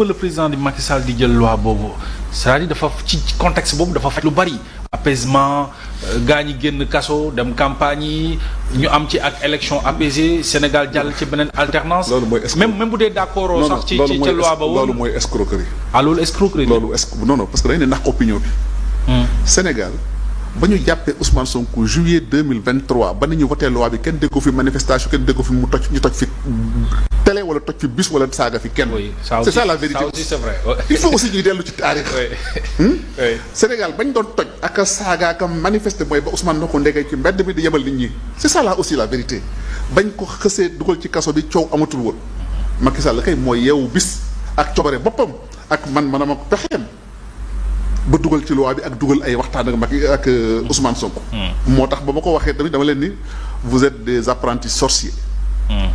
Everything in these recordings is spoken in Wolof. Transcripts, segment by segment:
le président di Macky Sall di jël loi boobu c'est-à-dire dafa ci contexte boobu dafa faj lu bari apaisement gaa ñi génn kaso dem campagne yi ñu am ci ak élection apaisée Sénégal jàll ci beneen alternance même bu dee d'accord sax ci ca loi ba loolu mooy escroquerie. loolu escroquerie non parce que dañ ne nax opinion bi. Sénégal ba ñu jàppee Ousmane Sonko juillet 2023 ba nañu voté loi bi kenn dégg ko fi manifestation kenn dégg ko fi mu toj ñu toj fi télé wala toj fi bus wala saaga fi kenn. c'est ça la vérité. Ça aussi c'est vrai. Il faut aussi ñuy dellu ci taarix. Sénégal bañ doon toj ak a saaga ak a manifester mooy ba Ousmane na ko ndegee ci mbedd bi di yemal nit ñi. c'est ça là aussi la vérité bañ ko xësee dugal ci kaso bi coow amatul woon Macky Sall kay mooy yeewu bis ak coobare boppam ak manam ak pexeem ba dugal ci loi bi ak dugal ay waxtaan ak Macky ak Ousmane Sonko. moo tax ba ma ko waxee tamit dama leen ni vous êtes des apprentis sorciers.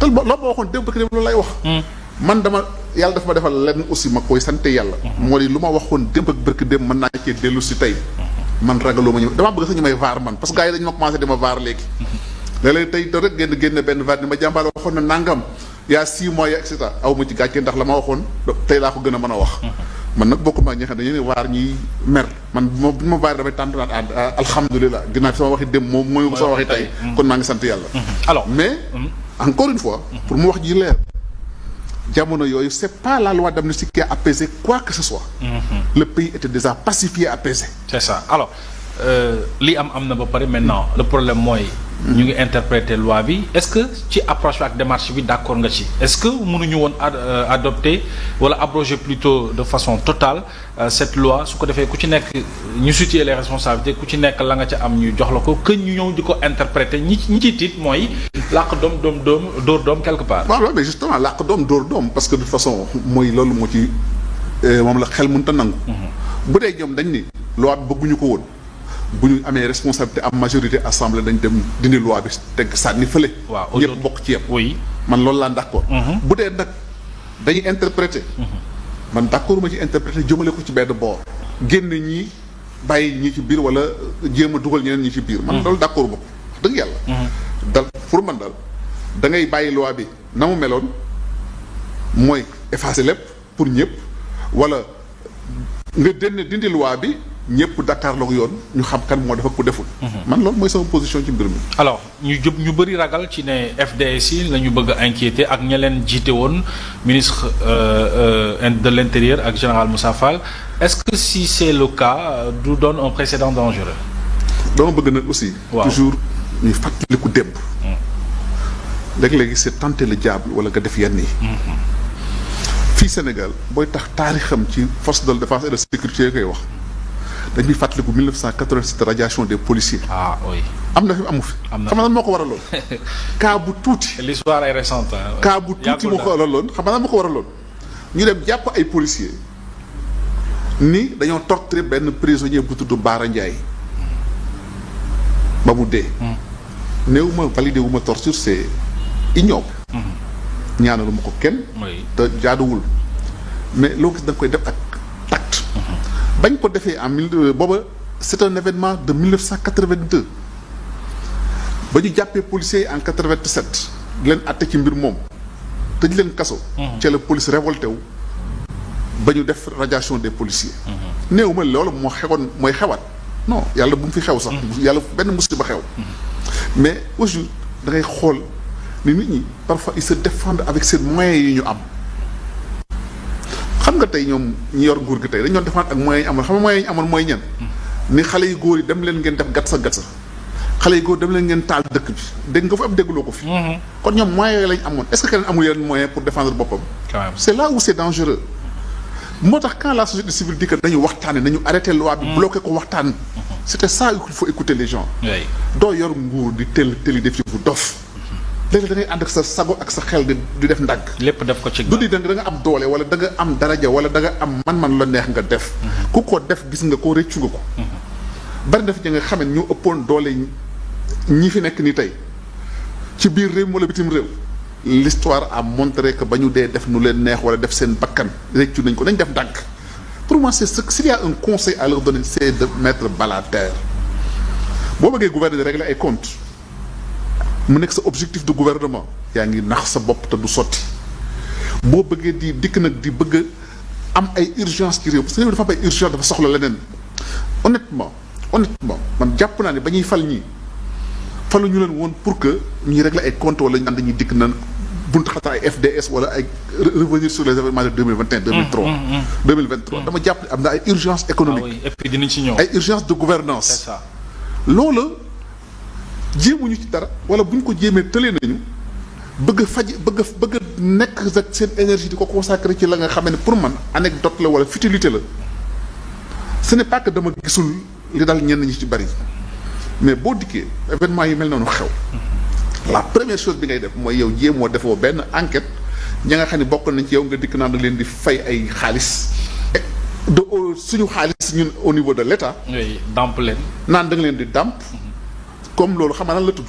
te loolu ma waxoon démb bëgg loolu lay wax. man dama yàlla dafa ma defal lenn aussi ma koy sant yàlla. moo di lu ma waxoon démb ak bërki démb mën naa cee dellu si tey. man ragaloo ma ñëw damaa bëgg sax ñu may vaar man parce que gars yi dañu ma commencé di ma vaar léegi. léeg-léeg tey rek génn benn vaar ni ma jàmbaale waxoon na nangam yaa 6 mois et cetera aw ma ci gàcce ndax la ma waxoon tey laa ko gën a mën a wax. man nag bokkuma ak ñi xam ne dañuy waar ñiy mer man bu ma vaar damay tànn alhamdulilah ginnaaw sama waxi démb moom mooy sama waxi tey kon maa ngi sant yàlla. alors mais encore une fois. pour mu wax ji leer jamono yooyu c'est pas la loi d'amnistie qui a apaisé quoi que ce soit. Le pays était déjà pacifié apaisé. c'est ça alors li am na ba pare maintenant le problème mooy. ñu ngi interpréter loi bi est-ce que ci approche bi ak démarche bi d'accord nga ci est-ce que mënuñu woon adopter wala abroger plutôt de façon totale cette loi su ko defee ku ci nekk ñu situer les responsabilités ku ci nekk la nga ca am ñu jox la ko que ñu ñëw di ko interpréter ñi ciy tiit mooy làq doom dóor doom quelque part. waaw mais justement làq doom dóor doom parce que de toute façon mooy loolu moo ci moom la xel mënta nangu. bu dee ñoom dañ ni loi bi bëgguñu ko woon. bu ñu amee responsabilité am majorité assemblée dañ dem dindi loi bi teg sànni fële. waaw ñëpp bokk ci yem. oui man loolu laa d'accord. bu dee nag dañuy interpréter. man d'accord ma ci interpréter jëmale ko ci benn boor. génn ñi bàyyi ñi ci biir wala jéem a dugal ñeneen ñi ci biir. man loolu d'accord ma ko wax dëgg yàlla. dal pour man daal da ngay bàyyi loi bi na mu meloon mooy effacer lépp pour ñëpp wala nga dindi loi bi. ñëpp Dakar la ko yoon ñu xam kan moo def ak ku deful. man loolu mooy sama position ci mbir mi. alors ñu bëri ragal ci ne FDS yi la ñu bëgg a inquiéter ak ña leen jiite woon ministre de l'intérieur ak général Moussa Fall est-ce que si c'est le cas du doon un précédent dangereux. dama bëgg nag aussi. toujours ñuy fàttaliku démb. léegi c'est tenter le diable wala nga def yenn yi. fii Sénégal booy tax taarixam ci force de défense et de sécurité yi koy wax. dañuy fàttaliku 1987 radiation des policiers. ah oui. am na fi amu fi. xam nga lan moo ko waraloon. cas bu tuuti. l'histoire est récente. cas bu tuuti moo ko waraloon xam nga lan moo ko waraloon. ñu dem jàpp ay policiers ni dañoo torturer benn prisonnier bu tudd Baara Ndiaye ba mu dee. néew ma validé wu ma torture c'est ignoble. ñaanalu ma ko kenn. te jaaduwul mais loo gis da nga koy def ak tact. bañ ko defee booba c'est un événement de 1982 ba ñu jàppee policiers yi en 87 di leen àtte ci mbir moom tëj leen kaso. ca la police révolté wu ba ñu def radiation des policiers. néew ma loolu moo xewoon mooy xewaat non yàlla bu mu fi xew sax. yàlla benn musiba xew. mais aujourd'hui da ngay xool ni nit ñi parfois ils se défendent avec ces moyens yi ñu am. xam nga tey ñoom ñi yor nguur gi tey dañu doon defaat ak moyens yi amoon xam nga moyens yi amoon mooy ñan ni xale yu góor yi dem leen ngeen def gatsa xale yu góor dem leen ngeen taal dëkk bi dégg nga fa am dégguloo ko fi. kon ñoom moyens yooyu lañ amoon est-ce que keneen amul yeneen moyen pour défendre boppam. c'est là où c'est dangereux. moo tax quand la société civile dit que dañu waxtaane nañu arrêter loi bi bloqué ko waxtaan. c'était ça il faut écouter les gens. doo yor nguur di tëli def ci bu dof. léegi da ngay ànd ak sa sago ak sa xel di def ndànk. lépp def ko ci du di da nga am doole wala da nga am daraja wala da nga am man la neex nga def. ku ko def gis nga ko rëccu nga ko. bari na fi nga xam ne ñoo ëppoon doole ñi fi nekk nii tey ci biir réew wala bitim réew. l'histoire a montré que ba ñu dee def nu leen neex wala def seen bakkan rëccu nañ ko nañ def ndànk. pour moi c'est ce s'il y a un conseil à leur donner c'est de mettre bas à terre boo bëggee gouverner de régler ay comptes. mu nekk sa objectif de gouvernement yaa ngi nax sa bopp te du sotti boo bëggee di dikk nag di bëgg am ay urgence ci réew parce que réew dafa am ay urgence dafa soxla leneen honnêtement man jàpp naa ne ba ñuy fal ñii falu ñu leen woon pour que ñuy régler ay comptes wala ñu naan dañuy dikk nan buntu xataa ay FDS wala ay revenir sur les événements de 2021 2023 dama jàpp ne am na ay urgence économique. Ah oui. Et puis dinañ ci ñëw. ay urgence de gouvernance C'est ça. loola jéemuñu ci dara wala bu ñu ko jéemee tëlee nañu bëgg a nekk rek seen énergie di ko consacrer ci la nga xam ne pour man anecdote la wala futilité la ce n'est pas que dama gisul li dal ñenn ñi ci bari mais boo dikkee événement yi mel noonu xew la première chose bi ngay def mooy yow jéemoo defoo benn enquête ña nga xam ne bokk nañ ci yow nga dikk naan da leen di fay ay xaalis de suñu xaalis ñun au niveau de l'État. oui damp leen. naan da nga leen di damp comme loolu xam nga lan la tudd.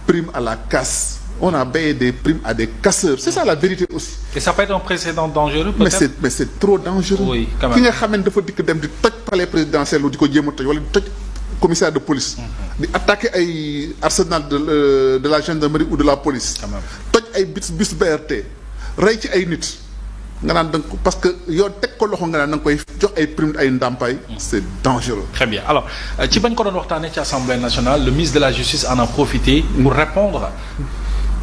prime à la casse. On a payé des primes à des casseurs. C'est ça la vérité aussi. Et ça peut être un précédent dangereux peut-être. mais c'est trop dangereux. Oui, quand même. ki nga xam ne dafa dikk dem di toj palais présidentiel di ko jéem a toj wala di toj commissaire de police. di attaquer ay arsenal de la gendarmerie ou de la police. Quand même. toj ay bis BRT rey ci ay nit. nga naan danga ko parce que yow teg ko loxo nga naan da nga koy jox ay prime ay ndàmpaay. c'est dangereux. Très bien alors ci bañ ko doon waxtaanee ci Assemblée nationale le ministre de la Justice en a profité pour répondre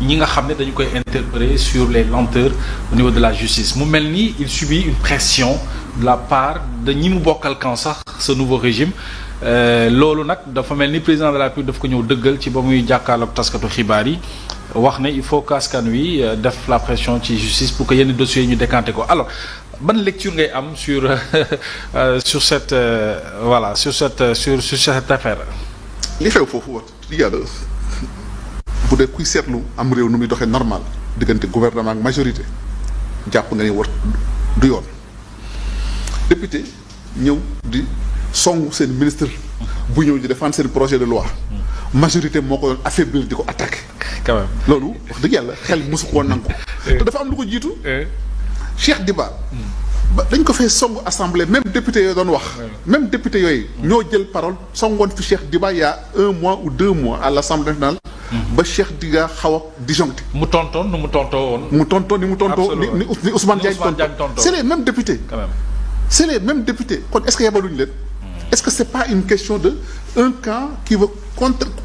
ñi nga xam ne dañu koy interpeller sur les lenteurs au niveau de la justice mu mel ni il subit une pression de la part de ñi mu bokkal kan sax ce nouveau régime loolu nag dafa mel ni président de la République daf ko ñëw dëggal ci ba muy jàkkaarloog taskatu xibaar yi wax ne il faut que askan wi def la pression ci justice pour que yenn dossiers yi ñu décanté ko alors ban lecture ngay am sur cette voilà sur cette affaire. li xew foofu wax yàlla bu dee kuy seetlu am réew nu muy doxee normal diggante gouvernement ak majorité jàpp nga ni war du yoon député ñëw di songu seen ministre bu ñëw di défendre seen projet de loi majorité moo ko doon affaiblir di ko attaquer. quand même loolu wax dëgg yàlla xel mosu koo nangu. te dafa am lu ko jiitu. Cheikh Diba. ba dañ ko fay songu assemblée même député yooyu doon wax. même député yooyu. ñoo jël parole songoon fi Cheikh Diba il y a 1 mois ou 2 mois à l'Assemblée nationale. ba Cheikh Diba xaw a disjoncté. mu tontoon ni mu tontoo woon. ni Ousmane Diagne tontoo. c'est les mêmes députés. quand même c'est les mêmes députés kon est-ce que yabaluñu leen. est-ce que c'est pas une question de un camp qui veut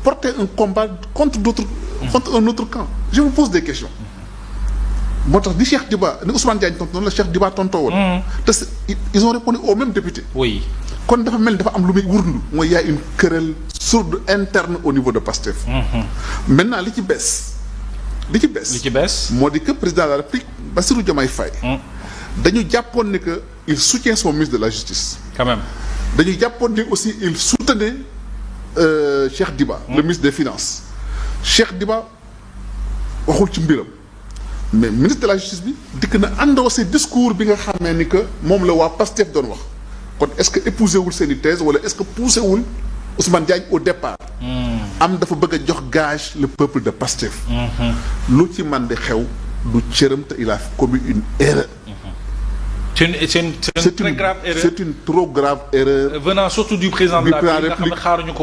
porter un combat contre un autre camp. Je vous pose des questions. moo tax ni Cheikh Diba ni Ousmane Diagne tontu noonu la Cheikh Diba tontoo woon. te ils ont répondu aux mêmes députés. oui kon dafa mel ni dafa am lu muy wurndu mooy y a une querelle sourde interne au niveau de Pastef. maintenant li ci bees. moo di que président de la République Bassirou Diomaye Faye. dañu jàppoon ne que il soutient son ministre de la justice. quand même. dañuy jàppoon ni aussi il soutenait Cheikh Diba. le ministre des finances. Cheikh Diba waxul ci mbiram mais ministre de la justice bi dikk na endossé discours bi nga xamee ni que moom la waa Pastef doon wax kon est-ce que épousé wul seen i thèse wala est-ce que poussé wul Ousmane Diagne au départ. am dafa bëgg a jox gage le peuple de Pastef. lu ci man di xew du cëram te il a commis une erreur. C'est une très grave erreur. C'est une trop grave erreur. Venant surtout du président de la République xaaruñu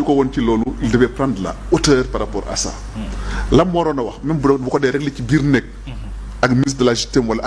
ko woon ci loolu il devait prendre la hauteur par rapport à ça. la mu waroon a wax même bu ko dee rek li ci biir nekk. ak ministre de la justice wala